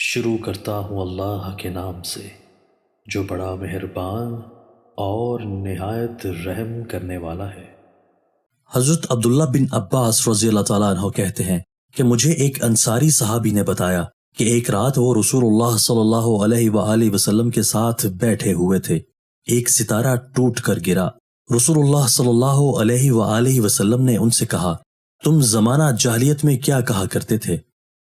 شروع کرتا ہوں اللہ کے نام سے جو بڑا مہربان اور نہایت رحم کرنے والا ہے۔ حضرت عبداللہ بن عباس رضی اللہ تعالیٰ عنہ کہتے ہیں کہ مجھے ایک انصاری صحابی نے بتایا کہ ایک رات وہ رسول اللہ صلی اللہ علیہ وآلہ وسلم کے ساتھ بیٹھے ہوئے تھے۔ ایک ستارہ ٹوٹ کر گرا۔ رسول اللہ صلی اللہ علیہ وآلہ وسلم نے ان سے کہا، تم زمانہ جاہلیت میں کیا کہا کرتے تھے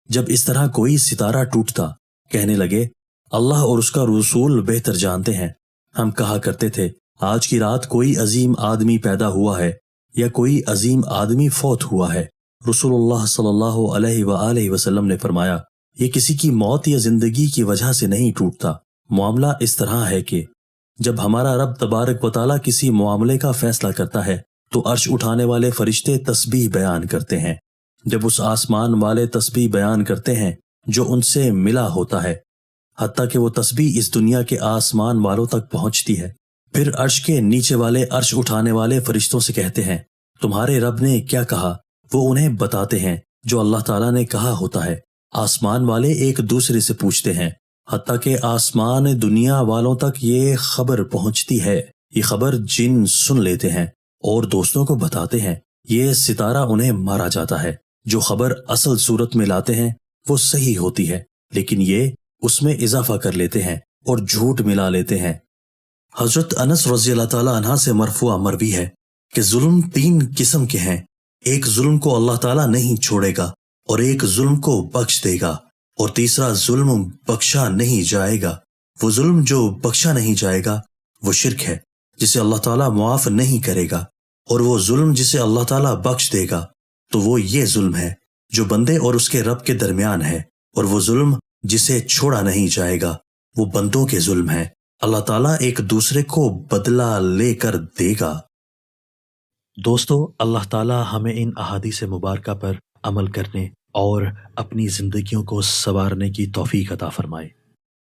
جب اس طرح کوئی ستارہ ٹوٹتا؟ کہنے لگے، اللہ اور اس کا رسول بہتر جانتے ہیں۔ ہم کہا کرتے تھے، آج کی رات کوئی عظیم آدمی پیدا ہوا ہے یا کوئی عظیم آدمی فوت ہوا ہے۔ رسول اللہ صلی اللہ علیہ وآلہ وسلم نے فرمایا، یہ کسی کی موت یا زندگی کی وجہ سے نہیں ٹوٹتا۔ معاملہ اس طرح ہے کہ جب ہمارا رب تبارک و تعالیٰ کسی معاملے کا فیصلہ کرتا ہے تو عرش اٹھانے والے فرشتے تسبیح بیان کرتے ہیں۔ جب اس آسمان والے تسبیح بیان کرتے ہیں جو ان سے ملا ہوتا ہے، حتیٰ کہ وہ تسبیح اس دنیا کے آسمان والوں تک پہنچتی ہے، پھر عرش کے نیچے والے عرش اٹھانے والے فرشتوں سے کہتے ہیں، تمہارے رب نے کیا کہا؟ وہ انہیں بتاتے ہیں جو اللہ تعالیٰ نے کہا ہوتا ہے۔ آسمان والے ایک دوسرے سے پوچھتے ہیں، حتیٰ کہ آسمان دنیا والوں تک یہ خبر پہنچتی ہے۔ یہ خبر جن سن لیتے ہیں اور دوستوں کو بتاتے ہیں، یہ ستارہ انہیں مارا جاتا ہے۔ جو خبر اصل صورت میں لاتے ہیں وہ صحیح ہوتی ہے، لیکن یہ اس میں اضافہ کر لیتے ہیں اور جھوٹ ملا لیتے ہیں۔ حضرت انس رضی اللہ تعالیٰ عنہ سے مرفوع مروی ہے کہ ظلم 3 قسم کے ہیں۔ ایک ظلم کو اللہ تعالیٰ نہیں چھوڑے گا، اور ایک ظلم کو بخش دے گا، اور تیسرا ظلم بخشا نہیں جائے گا۔ وہ ظلم جو بخشا نہیں جائے گا وہ شرک ہے جسے اللہ تعالیٰ معاف نہیں کرے گا، اور وہ ظلم جسے اللہ تعالیٰ بخش دے گا تو وہ یہ ظلم ہے جو بندے اور اس کے رب کے درمیان ہے، اور وہ ظلم جسے چھوڑا نہیں جائے گا وہ بندوں کے ظلم ہے۔ اللہ تعالیٰ ایک دوسرے کو بدلہ لے کر دے گا۔ دوستو، اللہ تعالیٰ ہمیں ان احادیث مبارکہ پر عمل کرنے اور اپنی زندگیوں کو سنوارنے کی توفیق عطا فرمائے۔